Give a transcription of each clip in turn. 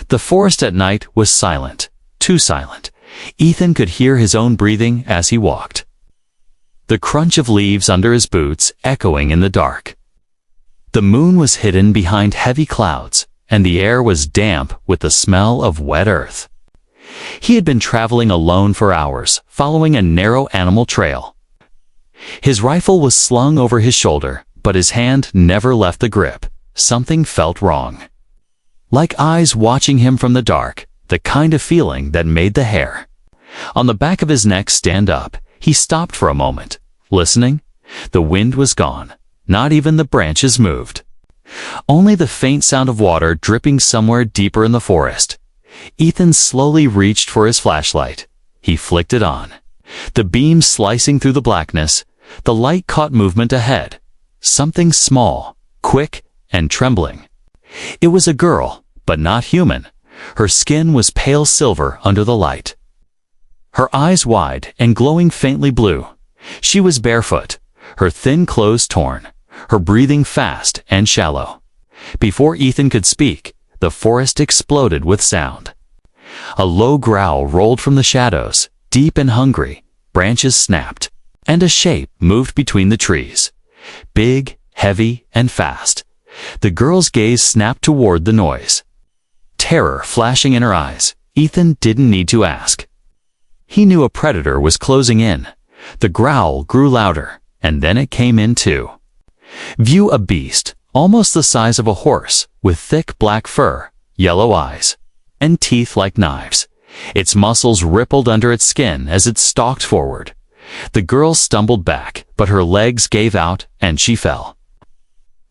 The forest at night was silent, too silent. Ethan could hear his own breathing as he walked. The crunch of leaves under his boots echoing in the dark. The moon was hidden behind heavy clouds, and the air was damp with the smell of wet earth. He had been traveling alone for hours, following a narrow animal trail. His rifle was slung over his shoulder, but his hand never left the grip. Something felt wrong. Like eyes watching him from the dark, the kind of feeling that made the hair on the back of his neck stand up. He stopped for a moment, listening. The wind was gone. Not even the branches moved. Only the faint sound of water dripping somewhere deeper in the forest. Ethan slowly reached for his flashlight. He flicked it on. The beam slicing through the blackness. The light caught movement ahead. Something small, quick, and trembling. It was a girl, but not human. Her skin was pale silver under the light. Her eyes wide and glowing faintly blue. She was barefoot, her thin clothes torn, her breathing fast and shallow. Before Ethan could speak, the forest exploded with sound. A low growl rolled from the shadows, deep and hungry. Branches snapped, and a shape moved between the trees. Big, heavy, and fast. The girl's gaze snapped toward the noise. Terror flashing in her eyes, Ethan didn't need to ask. He knew a predator was closing in. The growl grew louder, and then it came in too. View a beast, almost the size of a horse, with thick black fur, yellow eyes, and teeth like knives. Its muscles rippled under its skin as it stalked forward. The girl stumbled back, but her legs gave out and she fell.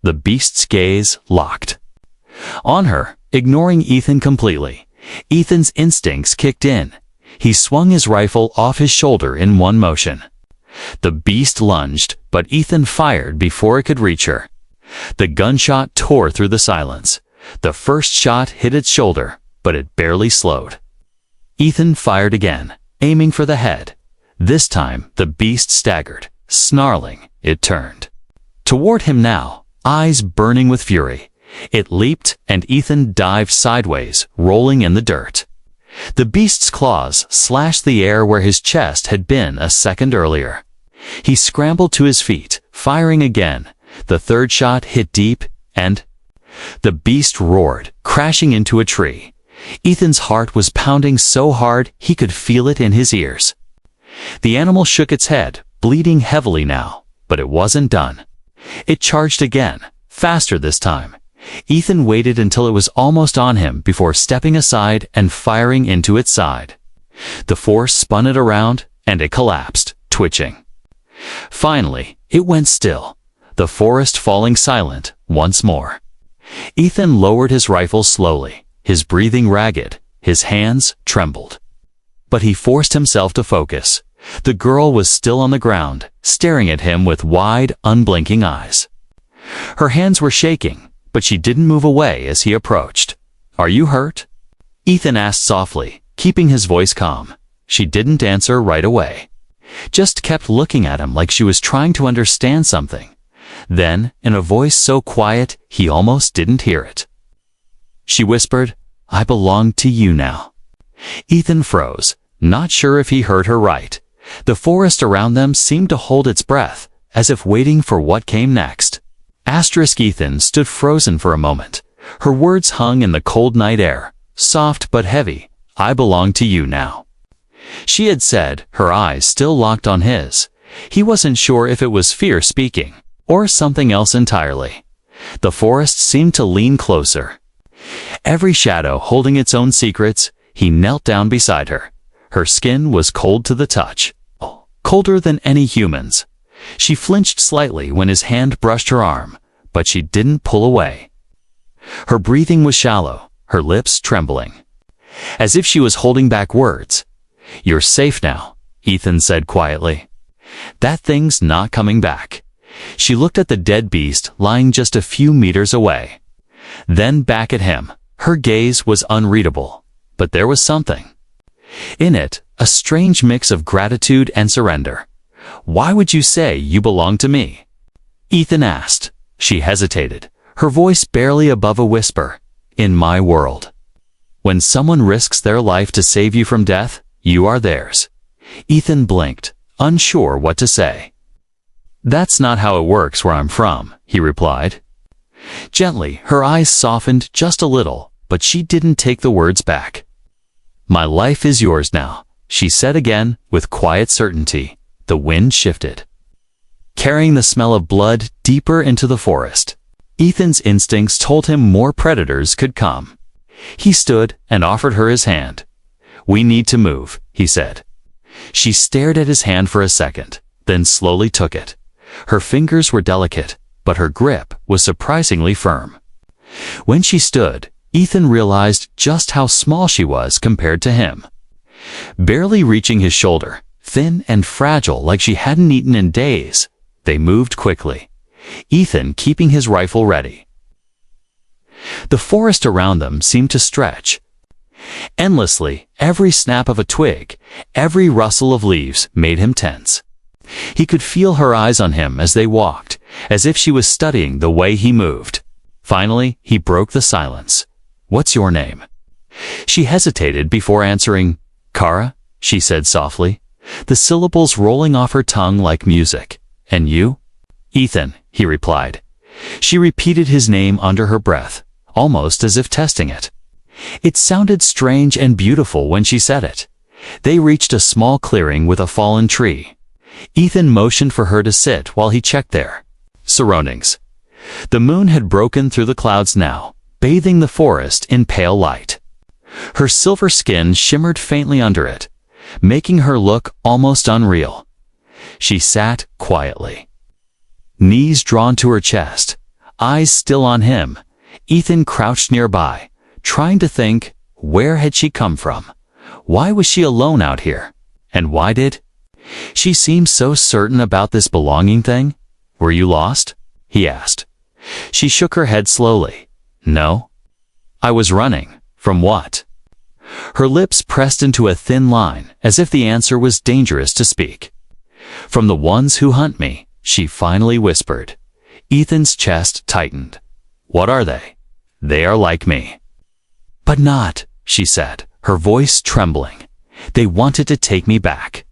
The beast's gaze locked on her, ignoring Ethan completely. Ethan's instincts kicked in. He swung his rifle off his shoulder in one motion. The beast lunged, but Ethan fired before it could reach her. The gunshot tore through the silence. The first shot hit its shoulder, but it barely slowed. Ethan fired again, aiming for the head. This time, the beast staggered. Snarling, it turned toward him now, eyes burning with fury. It leaped, and Ethan dived sideways, rolling in the dirt. The beast's claws slashed the air where his chest had been a second earlier. He scrambled to his feet, firing again. The third shot hit deep, and the beast roared, crashing into a tree. Ethan's heart was pounding so hard he could feel it in his ears. The animal shook its head, bleeding heavily now, but it wasn't done. It charged again, faster this time. Ethan waited until it was almost on him before stepping aside and firing into its side. The force spun it around, and it collapsed, twitching. Finally, it went still, the forest falling silent once more. Ethan lowered his rifle slowly, his breathing ragged, his hands trembled. But he forced himself to focus. The girl was still on the ground, staring at him with wide, unblinking eyes. Her hands were shaking, but she didn't move away as he approached. "Are you hurt?" Ethan asked softly, keeping his voice calm. She didn't answer right away. Just kept looking at him like she was trying to understand something. Then, in a voice so quiet he almost didn't hear it, she whispered, "I belong to you now." Ethan froze, not sure if he heard her right. The forest around them seemed to hold its breath, as if waiting for what came next. Ethan stood frozen for a moment. Her words hung in the cold night air, soft but heavy. "I belong to you now," she had said, her eyes still locked on his. He wasn't sure if it was fear speaking, or something else entirely. The forest seemed to lean closer, every shadow holding its own secrets. He knelt down beside her. Her skin was cold to the touch, colder than any human's. She flinched slightly when his hand brushed her arm, but she didn't pull away. Her breathing was shallow, her lips trembling, as if she was holding back words. "You're safe now," Ethan said quietly. "That thing's not coming back." She looked at the dead beast lying just a few meters away, then back at him. Her gaze was unreadable, but there was something in it, a strange mix of gratitude and surrender. "Why would you say you belong to me?" Ethan asked. She hesitated, her voice barely above a whisper. "In my world." When someone risks their life to save you from death, you are theirs. Ethan blinked, unsure what to say. That's not how it works where I'm from, he replied. Gently, her eyes softened just a little, but she didn't take the words back. My life is yours now, she said again with quiet certainty. The wind shifted, carrying the smell of blood deeper into the forest. Ethan's instincts told him more predators could come. He stood and offered her his hand. We need to move, he said. She stared at his hand for a second, then slowly took it. Her fingers were delicate, but her grip was surprisingly firm. When she stood, Ethan realized just how small she was compared to him. Barely reaching his shoulder, thin and fragile like she hadn't eaten in days, they moved quickly, Ethan keeping his rifle ready. The forest around them seemed to stretch. Endlessly, every snap of a twig, every rustle of leaves made him tense. He could feel her eyes on him as they walked, as if she was studying the way he moved. Finally, he broke the silence. What's your name? She hesitated before answering. Kara, she said softly, the syllables rolling off her tongue like music. And you? Ethan, he replied. She repeated his name under her breath, almost as if testing it. It sounded strange and beautiful when she said it. They reached a small clearing with a fallen tree. Ethan motioned for her to sit while he checked their surroundings. The moon had broken through the clouds now, bathing the forest in pale light. Her silver skin shimmered faintly under it, making her look almost unreal. She sat quietly, knees drawn to her chest, eyes still on him. Ethan crouched nearby, trying to think, where had she come from? Why was she alone out here? And why did she seem so certain about this belonging thing? Were you lost? He asked. She shook her head slowly. No. I was running. From what? Her lips pressed into a thin line, as if the answer was dangerous to speak. From the ones who hunt me, she finally whispered. Ethan's chest tightened. What are they? They are like me. But not, she said, her voice trembling. They wanted to take me back.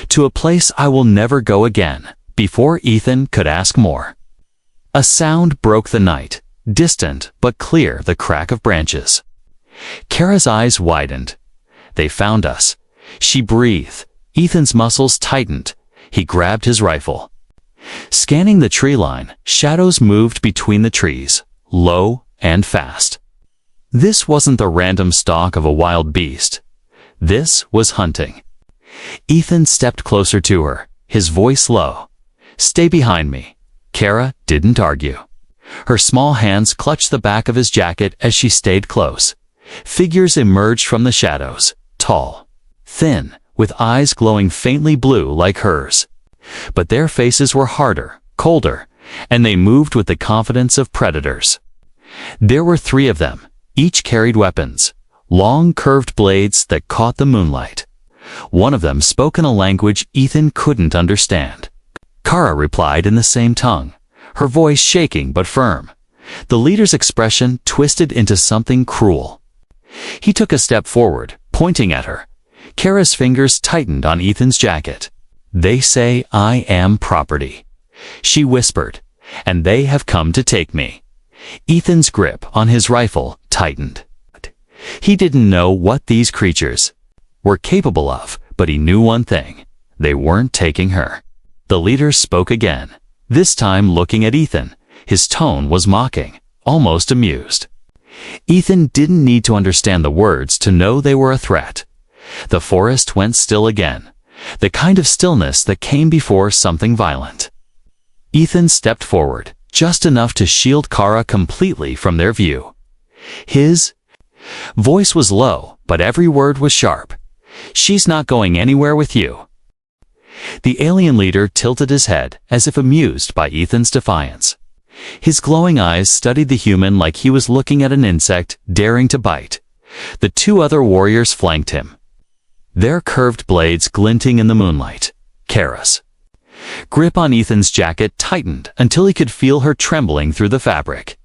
To a place I will never go again. Before Ethan could ask more, a sound broke the night, distant but clear, the crack of branches. Kara's eyes widened. They found us. She breathed. Ethan's muscles tightened. He grabbed his rifle. Scanning the tree line, shadows moved between the trees, low and fast. This wasn't the random stalk of a wild beast. This was hunting. Ethan stepped closer to her, his voice low. Stay behind me. Kara didn't argue. Her small hands clutched the back of his jacket as she stayed close. Figures emerged from the shadows, tall, thin, with eyes glowing faintly blue like hers. But their faces were harder, colder, and they moved with the confidence of predators. There were 3 of them. Each carried weapons, long curved blades that caught the moonlight. One of them spoke in a language Ethan couldn't understand. Kara replied in the same tongue, her voice shaking but firm. The leader's expression twisted into something cruel. He took a step forward, pointing at her. Kara's fingers tightened on Ethan's jacket. They say I am property, she whispered, and they have come to take me. Ethan's grip on his rifle tightened. He didn't know what these creatures were capable of, but he knew one thing. They weren't taking her. The leader spoke again, this time looking at Ethan. His tone was mocking, almost amused. Ethan didn't need to understand the words to know they were a threat. The forest went still again, the kind of stillness that came before something violent. Ethan stepped forward, just enough to shield Kara completely from their view. His voice was low, but every word was sharp. She's not going anywhere with you. The alien leader tilted his head, as if amused by Ethan's defiance. His glowing eyes studied the human like he was looking at an insect daring to bite. The 2 other warriors flanked him, their curved blades glinting in the moonlight. Kara's grip on Ethan's jacket tightened until he could feel her trembling through the fabric.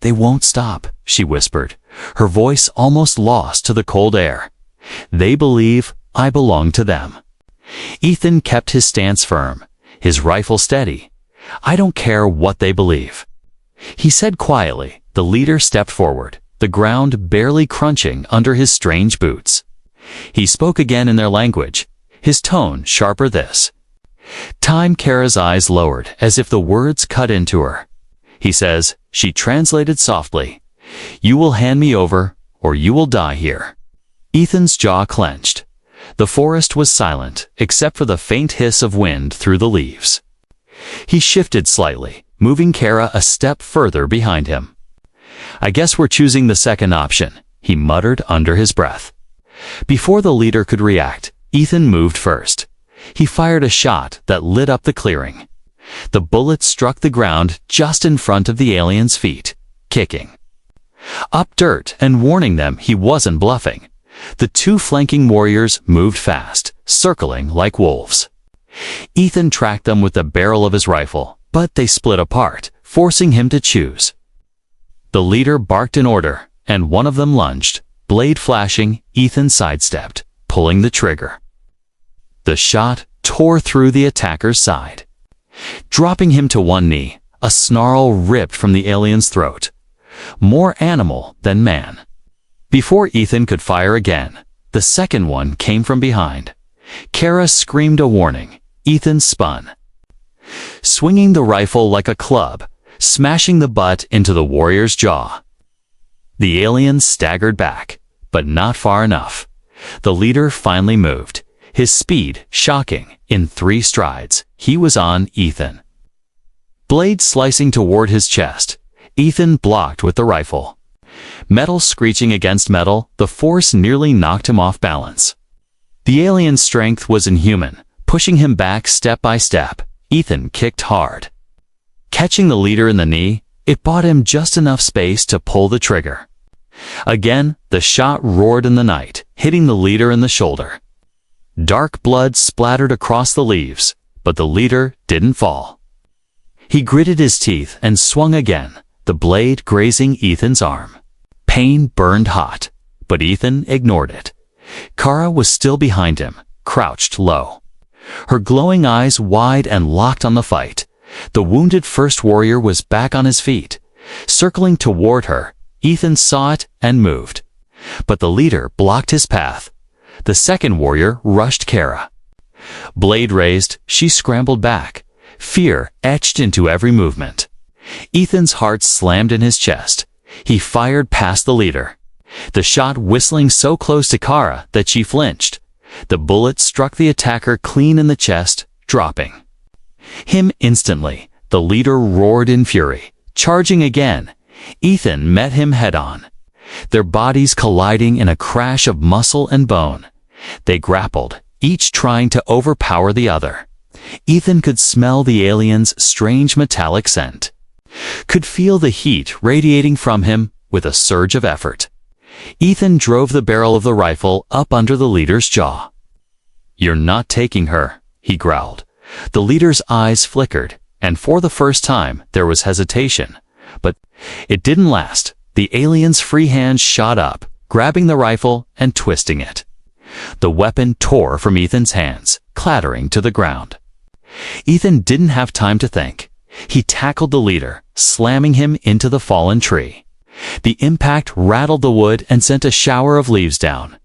"They won't stop," she whispered, her voice almost lost to the cold air. "They believe I belong to them." Ethan kept his stance firm, his rifle steady. "I don't care what they believe," he said quietly. The leader stepped forward, the ground barely crunching under his strange boots. He spoke again in their language, his tone sharper this time. Kara's eyes lowered as if the words cut into her. "He says," she translated softly, "you will hand me over, or you will die here." Ethan's jaw clenched. The forest was silent, except for the faint hiss of wind through the leaves. He shifted slightly, moving Kara a step further behind him. "I guess we're choosing the second option," he muttered under his breath. Before the leader could react, Ethan moved first. He fired a shot that lit up the clearing. The bullet struck the ground just in front of the alien's feet, kicking up dirt and warning them he wasn't bluffing. The two flanking warriors moved fast, circling like wolves. Ethan tracked them with the barrel of his rifle, but they split apart, forcing him to choose. The leader barked in order, and one of them lunged. Blade flashing, Ethan sidestepped, pulling the trigger. The shot tore through the attacker's side, dropping him to one knee. A snarl ripped from the alien's throat, more animal than man. Before Ethan could fire again, the second one came from behind. Kara screamed a warning. Ethan spun, swinging the rifle like a club, smashing the butt into the warrior's jaw. The alien staggered back, but not far enough. The leader finally moved, his speed shocking. In 3 strides, he was on Ethan. Blade slicing toward his chest, Ethan blocked with the rifle. Metal screeching against metal, the force nearly knocked him off balance. The alien's strength was inhuman, pushing him back step by step. Ethan kicked hard, catching the leader in the knee. It bought him just enough space to pull the trigger. Again, the shot roared in the night, hitting the leader in the shoulder. Dark blood splattered across the leaves, but the leader didn't fall. He gritted his teeth and swung again, the blade grazing Ethan's arm. Pain burned hot, but Ethan ignored it. Kara was still behind him, crouched low, her glowing eyes wide and locked on the fight. The wounded first warrior was back on his feet, circling toward her. Ethan saw it and moved, but the leader blocked his path. The second warrior rushed Kara. Blade raised, she scrambled back, fear etched into every movement. Ethan's heart slammed in his chest. He fired past the leader, the shot whistling so close to Kara that she flinched. The bullet struck the attacker clean in the chest, dropping him instantly. The leader roared in fury, charging again. Ethan met him head-on, their bodies colliding in a crash of muscle and bone. They grappled, each trying to overpower the other. Ethan could smell the alien's strange metallic scent, could feel the heat radiating from him. With a surge of effort, Ethan drove the barrel of the rifle up under the leader's jaw. "You're not taking her," he growled. The leader's eyes flickered, and for the first time there was hesitation. But it didn't last. The alien's free hand shot up, grabbing the rifle and twisting it. The weapon tore from Ethan's hands, clattering to the ground. Ethan didn't have time to think. He tackled the leader, slamming him into the fallen tree. The impact rattled the wood and sent a shower of leaves down.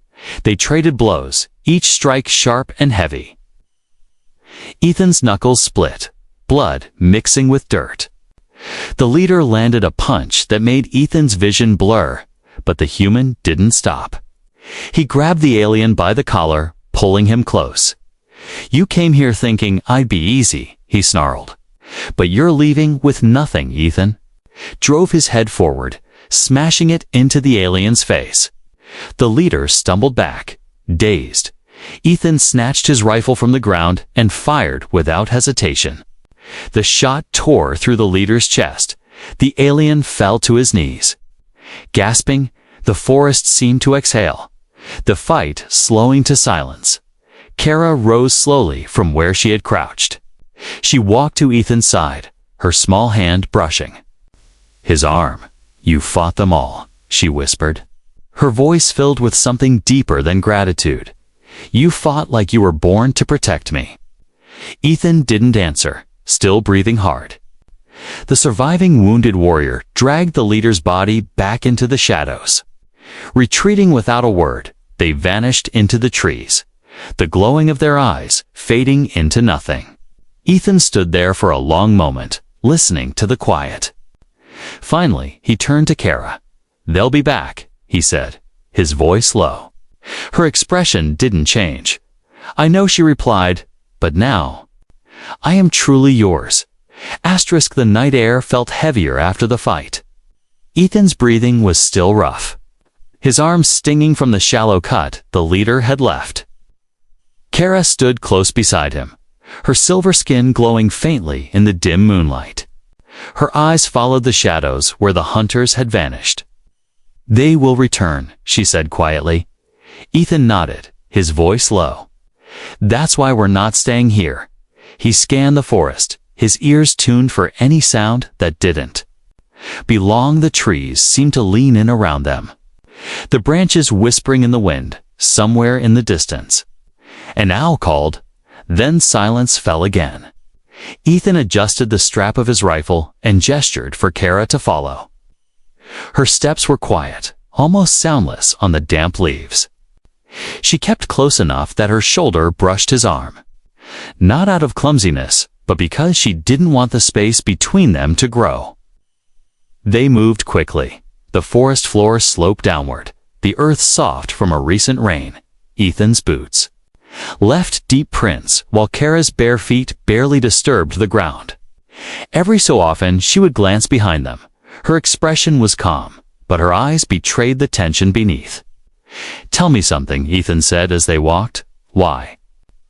They traded blows, each strike sharp and heavy. Ethan's knuckles split, blood mixing with dirt. The leader landed a punch that made Ethan's vision blur, but the human didn't stop. He grabbed the alien by the collar, pulling him close. "You came here thinking I'd be easy," he snarled. "But you're leaving with nothing, Ethan." Drove his head forward, smashing it into the alien's face. The leader stumbled back, dazed. Ethan snatched his rifle from the ground and fired without hesitation. The shot tore through the leader's chest. The alien fell to his knees. Gasping, the forest seemed to exhale, the fight slowing to silence. Kara rose slowly from where she had crouched. She walked to Ethan's side, her small hand brushing his arm. "You fought them all," she whispered. Her voice filled with something deeper than gratitude. "You fought like you were born to protect me." Ethan didn't answer, still breathing hard. The surviving wounded warrior dragged the leader's body back into the shadows. Retreating without a word, they vanished into the trees, the glowing of their eyes fading into nothing. Ethan stood there for a long moment, listening to the quiet. Finally, he turned to Kara. "They'll be back," he said, his voice low. Her expression didn't change. "I know," she replied, "but now, I am truly yours." The night air felt heavier after the fight. Ethan's breathing was still rough. His arms stinging from the shallow cut the leader had left. Kara stood close beside him, her silver skin glowing faintly in the dim moonlight. Her eyes followed the shadows where the hunters had vanished. "They will return," she said quietly. Ethan nodded, his voice low. "That's why we're not staying here." He scanned the forest, his ears tuned for any sound that didn't belong. The trees seemed to lean in around them, the branches whispering in the wind, somewhere in the distance. An owl called, then silence fell again. Ethan adjusted the strap of his rifle and gestured for Kara to follow. Her steps were quiet, almost soundless on the damp leaves. She kept close enough that her shoulder brushed his arm. Not out of clumsiness, but because she didn't want the space between them to grow. They moved quickly. The forest floor sloped downward, the earth soft from a recent rain. Ethan's boots left deep prints, while Kara's bare feet barely disturbed the ground. Every so often she would glance behind them. Her expression was calm, but her eyes betrayed the tension beneath. "Tell me something," Ethan said as they walked. "Why?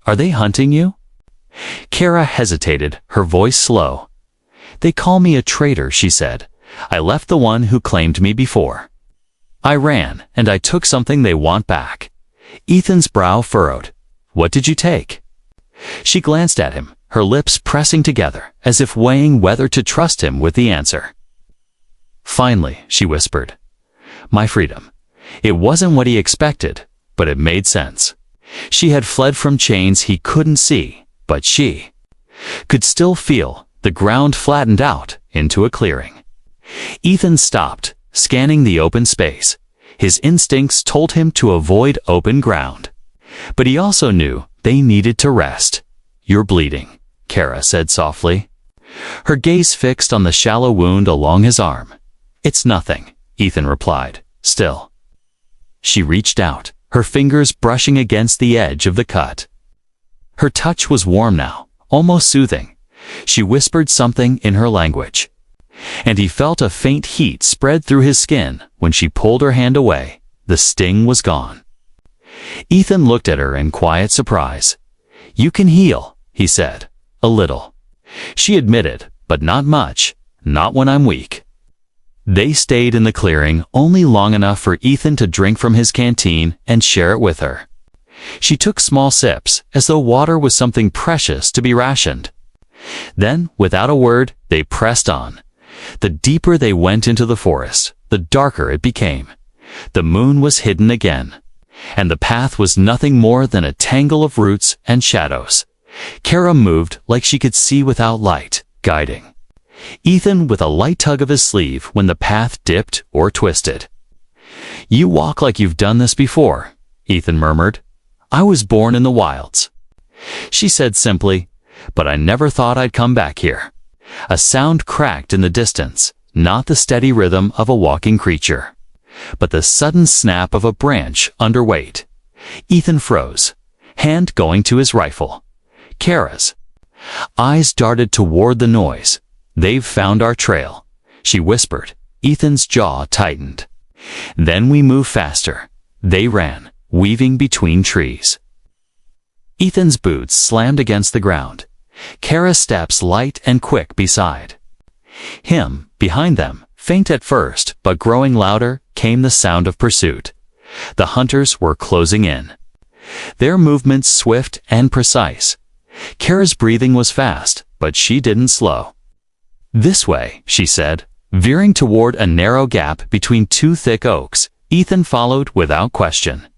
Are they hunting you?" Kara hesitated, her voice slow. "They call me a traitor," she said. "I left the one who claimed me before. I ran, and I took something they want back." Ethan's brow furrowed. "What did you take?" She glanced at him, her lips pressing together, as if weighing whether to trust him with the answer. "Finally," she whispered. "My freedom." It wasn't what he expected, but it made sense. She had fled from chains he couldn't see, but she could still feel. The ground flattened out into a clearing. Ethan stopped, scanning the open space. His instincts told him to avoid open ground. But he also knew they needed to rest. "You're bleeding," Kara said softly, her gaze fixed on the shallow wound along his arm. "It's nothing," Ethan replied, still. She reached out, her fingers brushing against the edge of the cut. Her touch was warm now, almost soothing. She whispered something in her language, and he felt a faint heat spread through his skin. When she pulled her hand away, the sting was gone. Ethan looked at her in quiet surprise. "You can heal," he said. "A little." She admitted, "But not much, not when I'm weak." They stayed in the clearing only long enough for Ethan to drink from his canteen and share it with her. She took small sips, as though water was something precious to be rationed. Then, without a word, they pressed on. The deeper they went into the forest, the darker it became. The moon was hidden again, and the path was nothing more than a tangle of roots and shadows. Kara moved like she could see without light, guiding Ethan with a light tug of his sleeve when the path dipped or twisted. "You walk like you've done this before," Ethan murmured. "I was born in the wilds." She said simply, "But I never thought I'd come back here." A sound cracked in the distance, not the steady rhythm of a walking creature, but the sudden snap of a branch under weight. Ethan froze, hand going to his rifle. Kara's eyes darted toward the noise. "They've found our trail," she whispered. Ethan's jaw tightened. "Then we moved faster." They ran, weaving between trees. Ethan's boots slammed against the ground. Kara's steps light and quick beside him. Behind them, faint at first, but growing louder, came the sound of pursuit. The hunters were closing in, their movements swift and precise. Kara's breathing was fast, but she didn't slow. "This way," she said, Veering toward a narrow gap between two thick oaks, Ethan followed without question.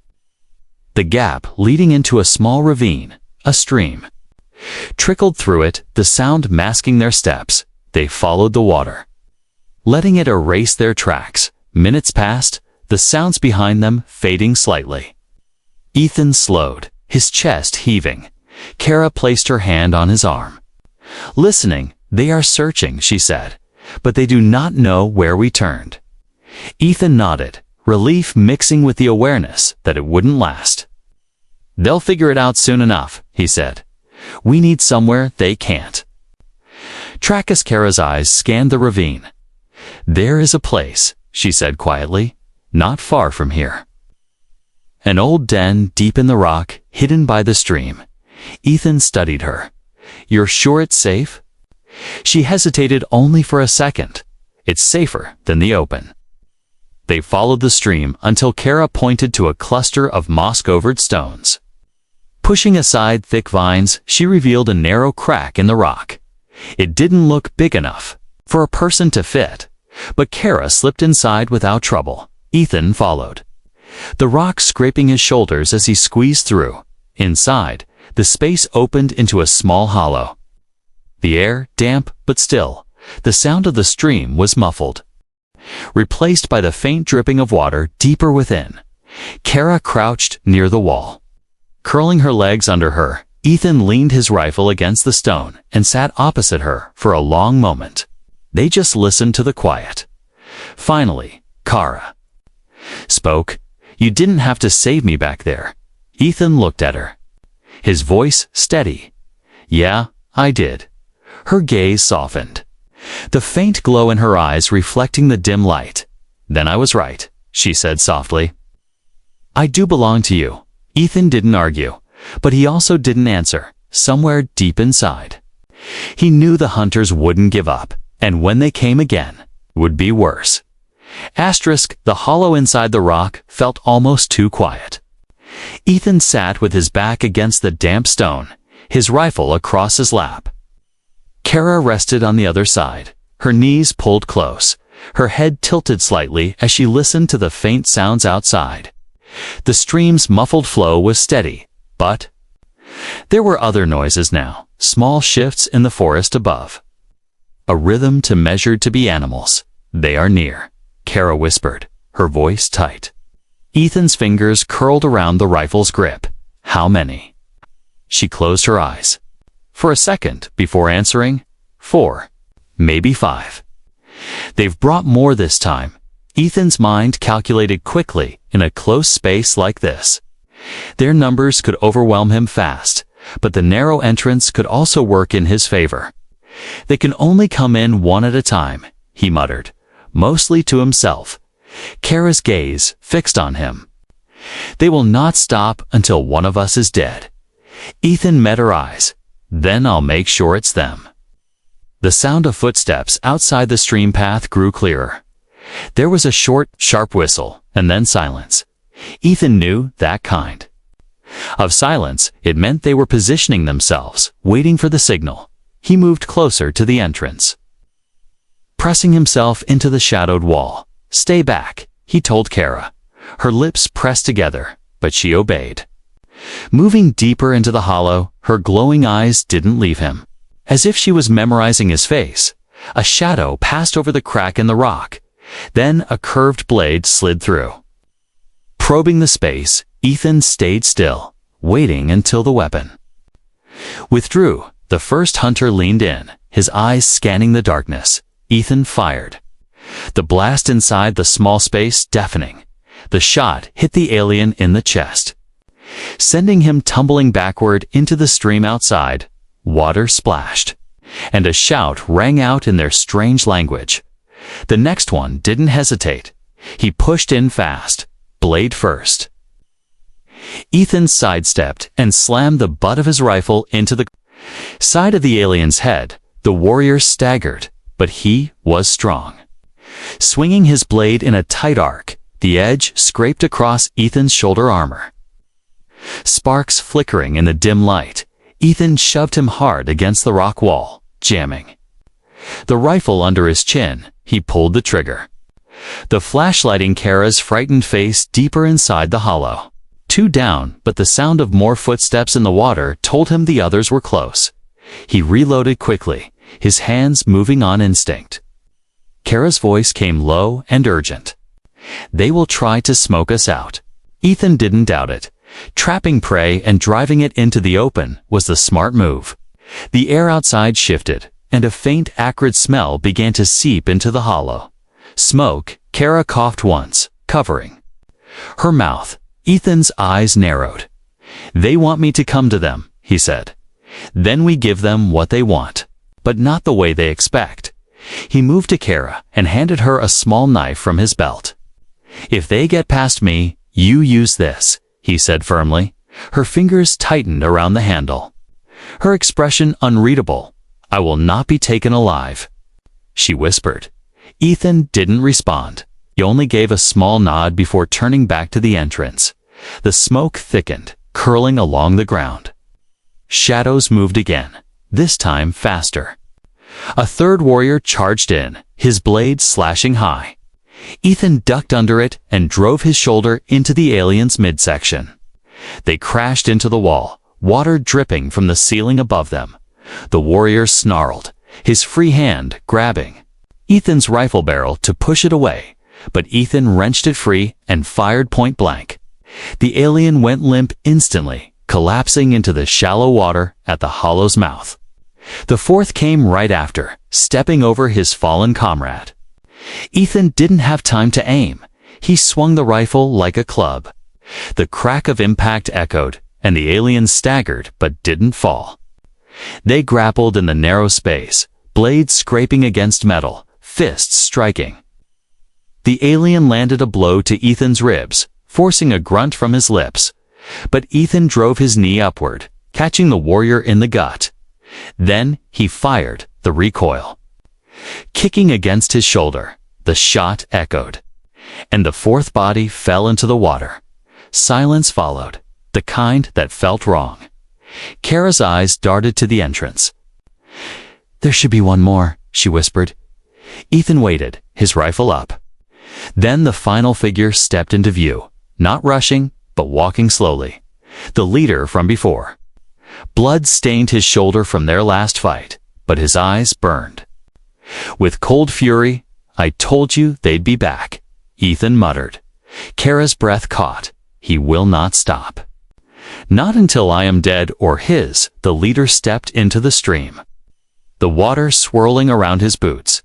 The gap leading into a small ravine, a stream. Trickled through it, the sound masking their steps. They followed the water, letting it erase their tracks. Minutes passed, the sounds behind them fading slightly. Ethan slowed, his chest heaving. Kara placed her hand on his arm. "Listening, they are searching," she said, "but they do not know where we turned." Ethan nodded, relief mixing with the awareness that it wouldn't last. "They'll figure it out soon enough," he said. "We need somewhere they can't." Track as Kara's eyes scanned the ravine. "There is a place," she said quietly, "not far from here. An old den deep in the rock, hidden by the stream." Ethan studied her. "You're sure it's safe?" She hesitated only for a second. "It's safer than the open." They followed the stream until Kara pointed to a cluster of moss-covered stones. Pushing aside thick vines, she revealed a narrow crack in the rock. It didn't look big enough for a person to fit, but Kara slipped inside without trouble. Ethan followed, the rock scraping his shoulders as he squeezed through. Inside, the space opened into a small hollow. The air, damp but still, the sound of the stream was muffled, replaced by the faint dripping of water deeper within. Kara crouched near the wall. Curling her legs under her, Ethan leaned his rifle against the stone and sat opposite her for a long moment. They just listened to the quiet. Finally, Kara spoke. "You didn't have to save me back there." Ethan looked at her, his voice steady. "Yeah, I did." Her gaze softened, the faint glow in her eyes reflecting the dim light. "Then I was right," she said softly. "I do belong to you." Ethan didn't argue, but he also didn't answer. Somewhere deep inside, he knew the hunters wouldn't give up, and when they came again, would be worse. The hollow inside the rock felt almost too quiet. Ethan sat with his back against the damp stone, his rifle across his lap. Kara rested on the other side, her knees pulled close, her head tilted slightly as she listened to the faint sounds outside. The stream's muffled flow was steady, but there were other noises now, small shifts in the forest above. A rhythm measured to be animals. "They are near," Kara whispered, her voice tight. Ethan's fingers curled around the rifle's grip. "How many?" She closed her eyes for a second before answering. 4, maybe 5. "They've brought more this time." Ethan's mind calculated quickly in a close space like this. Their numbers could overwhelm him fast, but the narrow entrance could also work in his favor. "They can only come in one at a time," he muttered, mostly to himself. Kara's gaze fixed on him. "They will not stop until one of us is dead." Ethan met her eyes. "Then I'll make sure it's them." The sound of footsteps outside the stream path grew clearer. There was a short, sharp whistle, and then silence. Ethan knew that kind of silence. It meant they were positioning themselves, waiting for the signal. He moved closer to the entrance, pressing himself into the shadowed wall. "Stay back," he told Kara. Her lips pressed together, but she obeyed. Moving deeper into the hollow, her glowing eyes didn't leave him. As if she was memorizing his face, a shadow passed over the crack in the rock. Then a curved blade slid through. Probing the space, Ethan stayed still, waiting until the weapon withdrew. The first hunter leaned in, his eyes scanning the darkness. Ethan fired. The blast inside the small space deafening. The shot hit the alien in the chest, sending him tumbling backward into the stream outside. Water splashed, and a shout rang out in their strange language. The next one didn't hesitate. He pushed in fast, blade first. Ethan sidestepped and slammed the butt of his rifle into the side of the alien's head. The warrior staggered, but he was strong. Swinging his blade in a tight arc, the edge scraped across Ethan's shoulder armor. Sparks flickering in the dim light, Ethan shoved him hard against the rock wall, jamming the rifle under his chin. he pulled the trigger. The flashlighting Kara's frightened face deeper inside the hollow. 2 down, but the sound of more footsteps in the water told him the others were close. He reloaded quickly, his hands moving on instinct. Kara's voice came low and urgent. "They will try to smoke us out." Ethan didn't doubt it. Trapping prey and driving it into the open was the smart move. The air outside shifted, and a faint acrid smell began to seep into the hollow. Smoke, Kara coughed once, covering her mouth. Ethan's eyes narrowed. "They want me to come to them," he said. "Then we give them what they want, but not the way they expect." He moved to Kara and handed her a small knife from his belt. "If they get past me, you use this," he said firmly. Her fingers tightened around the handle. Her expression unreadable. "I will not be taken alive," she whispered. Ethan didn't respond. He only gave a small nod before turning back to the entrance. The smoke thickened, curling along the ground. Shadows moved again, this time faster. A third warrior charged in, his blade slashing high. Ethan ducked under it and drove his shoulder into the alien's midsection. They crashed into the wall, water dripping from the ceiling above them. The warrior snarled, his free hand grabbing Ethan's rifle barrel to push it away, but Ethan wrenched it free and fired point blank. The alien went limp instantly, collapsing into the shallow water at the hollow's mouth. The fourth came right after, stepping over his fallen comrade. Ethan didn't have time to aim. He swung the rifle like a club. The crack of impact echoed, and the alien staggered but didn't fall. They grappled in the narrow space, blades scraping against metal, fists striking. The alien landed a blow to Ethan's ribs, forcing a grunt from his lips. But Ethan drove his knee upward, catching the warrior in the gut. Then he fired the recoil. Kicking against his shoulder, the shot echoed, and the fourth body fell into the water. Silence followed, the kind that felt wrong. Kara's eyes darted to the entrance. "There should be one more," she whispered. Ethan waited, his rifle up. Then the final figure stepped into view, not rushing, but walking slowly. The leader from before. Blood stained his shoulder from their last fight, but his eyes burned. With cold fury, "I told you they'd be back," Ethan muttered. Kara's breath caught. "He will not stop." "Not until I am dead or his," the leader stepped into the stream. The water swirling around his boots.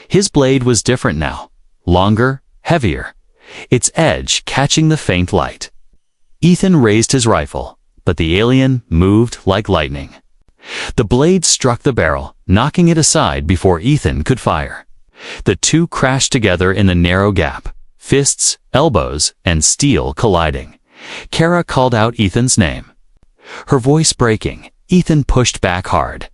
His blade was different now, longer, heavier, its edge catching the faint light. Ethan raised his rifle, but the alien moved like lightning. The blade struck the barrel, knocking it aside before Ethan could fire. The two crashed together in the narrow gap, fists, elbows, and steel colliding. Kara called out Ethan's name. Her voice breaking, Ethan pushed back hard,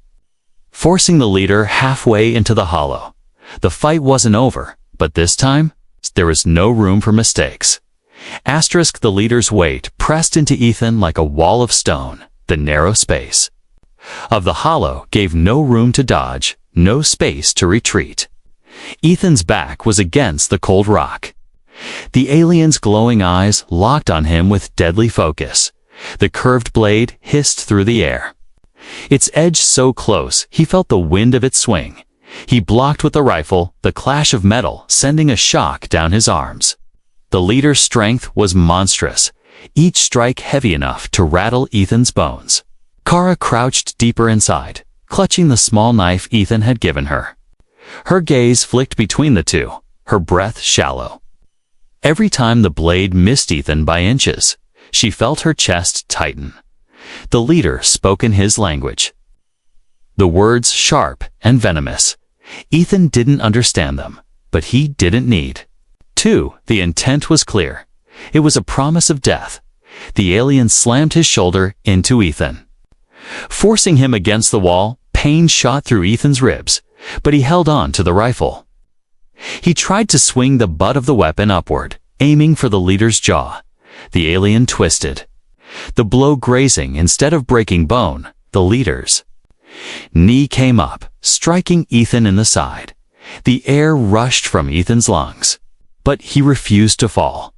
forcing the leader halfway into the hollow. The fight wasn't over, but this time, there was no room for mistakes. The leader's weight pressed into Ethan like a wall of stone. The narrow space of the hollow gave no room to dodge, no space to retreat. Ethan's back was against the cold rock. The alien's glowing eyes locked on him with deadly focus. The curved blade hissed through the air. Its edge so close, he felt the wind of its swing. He blocked with the rifle, the clash of metal sending a shock down his arms. The leader's strength was monstrous, each strike heavy enough to rattle Ethan's bones. Kara crouched deeper inside, clutching the small knife Ethan had given her. Her gaze flicked between the two, her breath shallow. Every time the blade missed Ethan by inches, she felt her chest tighten. The leader spoke in his language. The words sharp and venomous. Ethan didn't understand them, but he didn't need to. The intent was clear. It was a promise of death. The alien slammed his shoulder into Ethan, forcing him against the wall. Pain shot through Ethan's ribs, but he held on to the rifle. He tried to swing the butt of the weapon upward, aiming for the leader's jaw. The alien twisted, the blow grazing instead of breaking bone. The leader's knee came up, striking Ethan in the side. The air rushed from Ethan's lungs, but he refused to fall.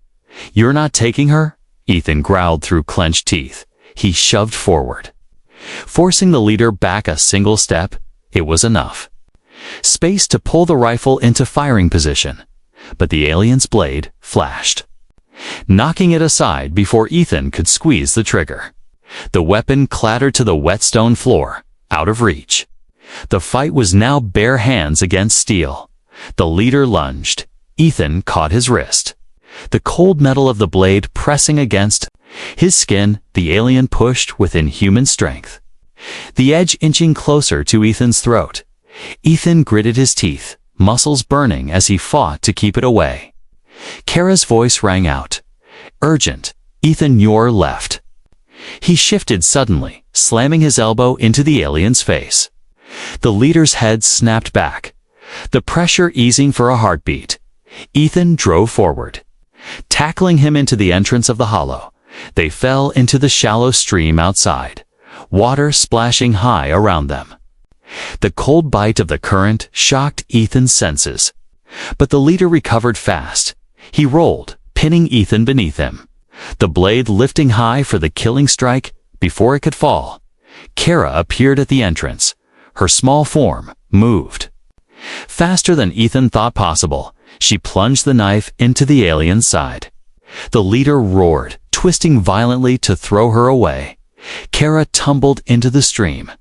"You're not taking her?" Ethan growled through clenched teeth. He shoved forward. Forcing the leader back a single step, it was enough. Space to pull the rifle into firing position, but the alien's blade flashed, knocking it aside before Ethan could squeeze the trigger. The weapon clattered to the wet stone floor, out of reach. The fight was now bare hands against steel. The leader lunged. Ethan caught his wrist. The cold metal of the blade pressing against his skin, the alien pushed with inhuman strength, the edge inching closer to Ethan's throat. Ethan gritted his teeth, muscles burning as he fought to keep it away. Kara's voice rang out. "Urgent, Ethan, your left." He shifted suddenly, slamming his elbow into the alien's face. The leader's head snapped back, the pressure easing for a heartbeat. Ethan drove forward, tackling him into the entrance of the hollow. They fell into the shallow stream outside, water splashing high around them. The cold bite of the current shocked Ethan's senses, but the leader recovered fast. He rolled, pinning Ethan beneath him, the blade lifting high for the killing strike. Before it could fall, Kara appeared at the entrance. Her small form moved. Faster than Ethan thought possible, she plunged the knife into the alien's side. The leader roared, twisting violently to throw her away. Kara tumbled into the stream,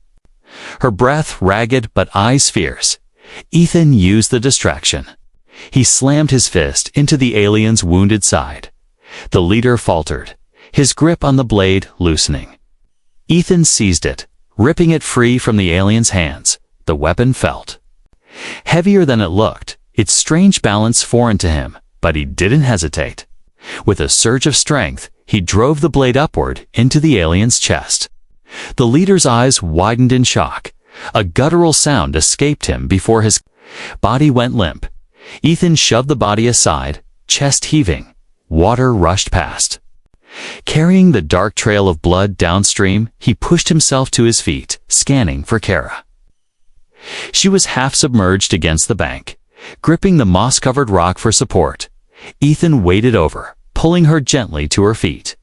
her breath ragged but eyes fierce. Ethan used the distraction. He slammed his fist into the alien's wounded side. The leader faltered, his grip on the blade loosening. Ethan seized it, ripping it free from the alien's hands. The weapon felt heavier than it looked, its strange balance foreign to him, but he didn't hesitate. With a surge of strength, he drove the blade upward into the alien's chest. The leader's eyes widened in shock. A guttural sound escaped him before his body went limp. Ethan shoved the body aside, chest heaving. Water rushed past. Carrying the dark trail of blood downstream, he pushed himself to his feet, scanning for Kara. She was half submerged against the bank, gripping the moss-covered rock for support. Ethan waded over, pulling her gently to her feet.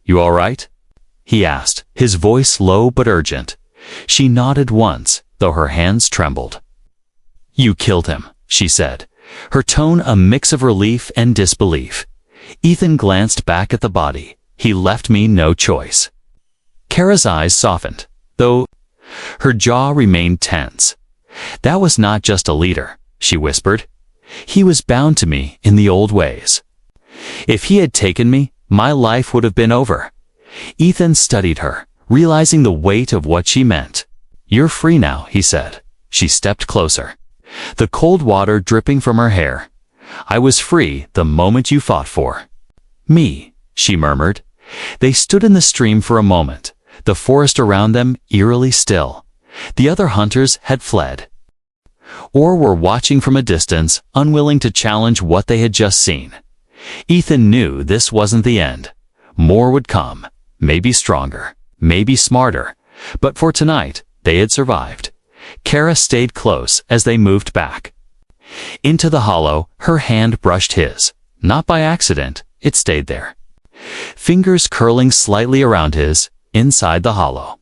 "You all right?" he asked, his voice low but urgent. She nodded once, though her hands trembled. "You killed him," she said, her tone a mix of relief and disbelief. Ethan glanced back at the body. "He left me no choice." Kara's eyes softened, though her jaw remained tense. "That was not just a leader," she whispered. "He was bound to me in the old ways. If he had taken me, my life would have been over." Ethan studied her, realizing the weight of what she meant. "You're free now," he said. She stepped closer, the cold water dripping from her hair. "I was free the moment you fought for me," she murmured. They stood in the stream for a moment, the forest around them eerily still. The other hunters had fled, or were watching from a distance, unwilling to challenge what they had just seen. Ethan knew this wasn't the end. More would come, maybe stronger, maybe smarter, but for tonight, they had survived. Kara stayed close as they moved back into the hollow. Her hand brushed his. Not by accident, it stayed there, fingers curling slightly around his, inside the hollow.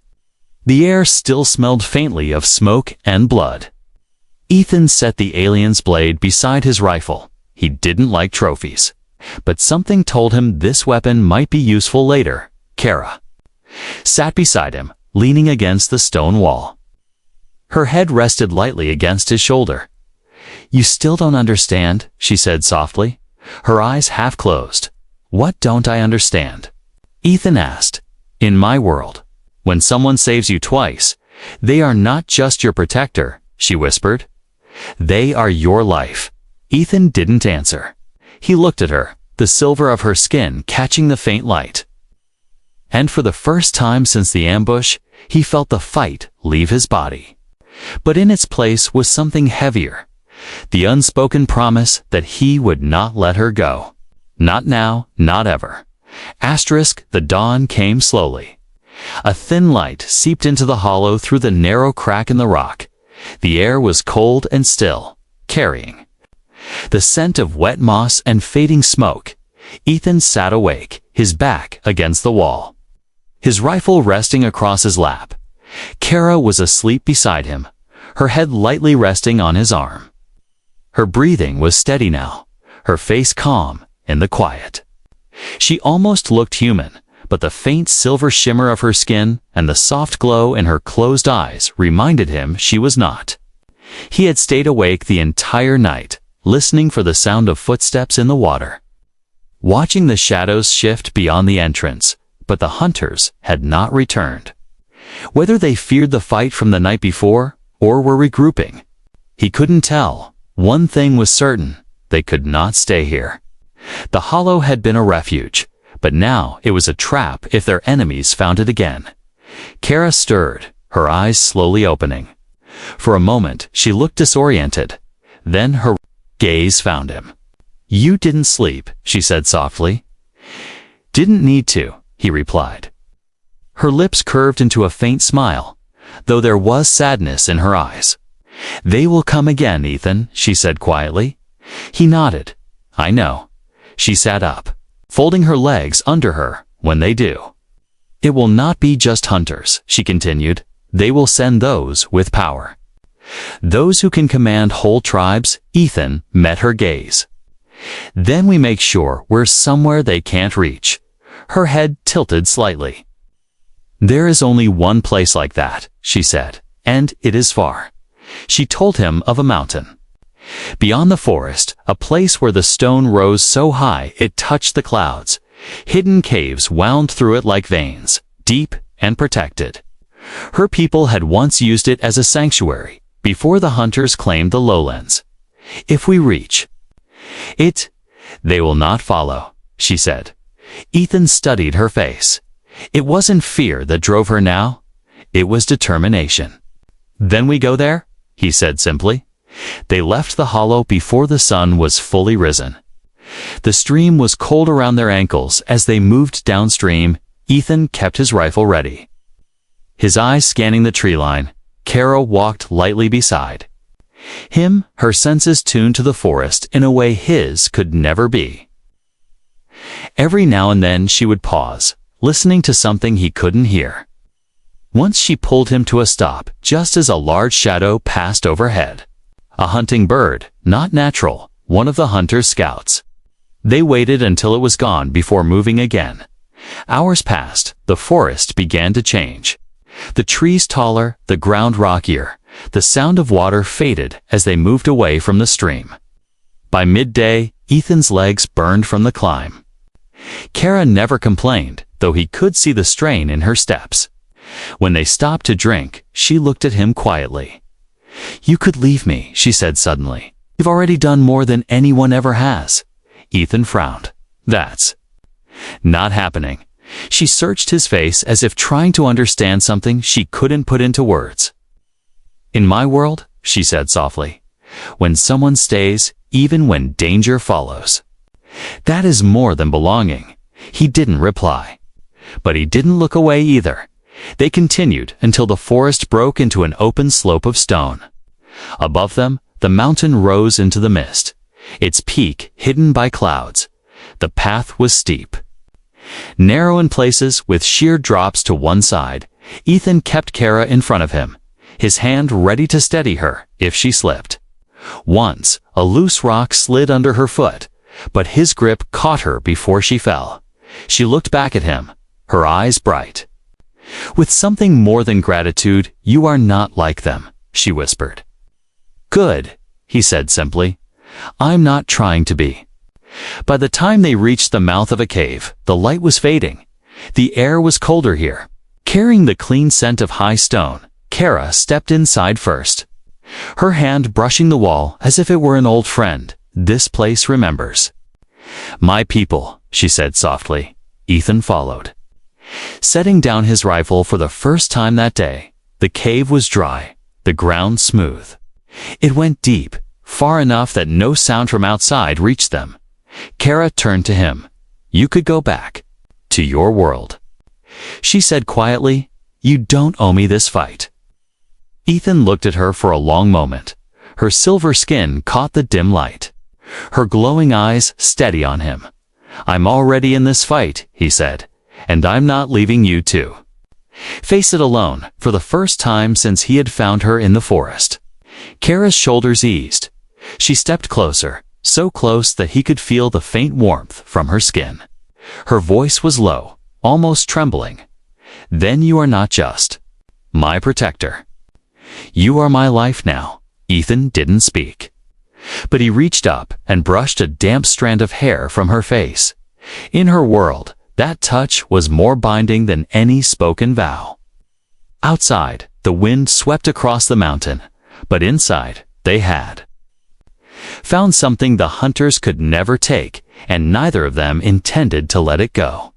The air still smelled faintly of smoke and blood. Ethan set the alien's blade beside his rifle. He didn't like trophies, but something told him this weapon might be useful later. Kara sat beside him, leaning against the stone wall. Her head rested lightly against his shoulder. "You still don't understand," she said softly, her eyes half closed. "What don't I understand?" Ethan asked. "In my world, when someone saves you twice, they are not just your protector," she whispered. "They are your life." Ethan didn't answer. He looked at her, the silver of her skin catching the faint light. And for the first time since the ambush, he felt the fight leave his body. But in its place was something heavier, the unspoken promise that he would not let her go. Not now, not ever. The dawn came slowly. A thin light seeped into the hollow through the narrow crack in the rock. The air was cold and still. carrying the scent of wet moss and fading smoke. Ethan sat awake, his back against the wall, his rifle resting across his lap. Kara was asleep beside him, her head lightly resting on his arm. Her breathing was steady now, her face calm in the quiet. She almost looked human, but the faint silver shimmer of her skin and the soft glow in her closed eyes reminded him she was not. He had stayed awake the entire night, listening for the sound of footsteps in the water, watching the shadows shift beyond the entrance, but the hunters had not returned. Whether they feared the fight from the night before or were regrouping, he couldn't tell. One thing was certain, they could not stay here. The hollow had been a refuge, but now it was a trap if their enemies found it again. Kara stirred, her eyes slowly opening. For a moment she looked disoriented. Then her gaze found him. "You didn't sleep," she said softly. "Didn't need to," he replied. Her lips curved into a faint smile, though there was sadness in her eyes. "They will come again, Ethan," she said quietly. He nodded. "I know." She sat up, folding her legs under her. "When they do, it will not be just hunters," she continued. "They will send those with power. Those who can command whole tribes." Ethan met her gaze. "Then we make sure we're somewhere they can't reach." Her head tilted slightly. "There is only one place like that," she said, "and it is far." She told him of a mountain beyond the forest, a place where the stone rose so high it touched the clouds. Hidden caves wound through it like veins, deep and protected. Her people had once used it as a sanctuary, before the hunters claimed the lowlands. "If we reach it, they will not follow," she said. Ethan studied her face. It wasn't fear that drove her now. It was determination. "Then we go there?" he said simply. They left the hollow before the sun was fully risen. The stream was cold around their ankles as they moved downstream. Ethan kept his rifle ready, his eyes scanning the tree line. Kara walked lightly beside him, her senses tuned to the forest in a way his could never be. Every now and then she would pause, listening to something he couldn't hear. Once she pulled him to a stop just as a large shadow passed overhead. A hunting bird, not natural, one of the hunter's scouts. They waited until it was gone before moving again. Hours passed, the forest began to change. The trees taller, the ground rockier. The sound of water faded as they moved away from the stream. By midday, Ethan's legs burned from the climb. Kara never complained, though he could see the strain in her steps. When they stopped to drink, she looked at him quietly. "You could leave me," she said suddenly. "You've already done more than anyone ever has." Ethan frowned. "That's not happening." She searched his face as if trying to understand something she couldn't put into words. "In my world," she said softly, "when someone stays, even when danger follows, that is more than belonging." He didn't reply, but he didn't look away either. They continued until the forest broke into an open slope of stone. Above them, the mountain rose into the mist, its peak hidden by clouds. The path was steep, narrow in places with sheer drops to one side. Ethan kept Kara in front of him, his hand ready to steady her if she slipped. Once, a loose rock slid under her foot, but his grip caught her before she fell. She looked back at him, her eyes bright. "With something more than gratitude, you are not like them," she whispered. "Good," he said simply. "I'm not trying to be." By the time they reached the mouth of a cave, the light was fading. The air was colder here. Carrying the clean scent of high stone, Kara stepped inside first, her hand brushing the wall as if it were an old friend. "This place remembers my people," she said softly. Ethan followed, setting down his rifle for the first time that day. The cave was dry, the ground smooth. It went deep, far enough that no sound from outside reached them. Kara turned to him. "You could go back to your world," she said quietly. "You don't owe me this fight." Ethan looked at her for a long moment. Her silver skin caught the dim light. Her glowing eyes steady on him. "I'm already in this fight," he said, "and I'm not leaving you too." Face it alone, for the first time since he had found her in the forest. Kara's shoulders eased. She stepped closer, so close that he could feel the faint warmth from her skin. Her voice was low, almost trembling. "Then you are not just my protector. You are my life now." Ethan didn't speak. But he reached up and brushed a damp strand of hair from her face. In her world, that touch was more binding than any spoken vow. Outside, the wind swept across the mountain, but inside, they had found something the hunters could never take, and neither of them intended to let it go.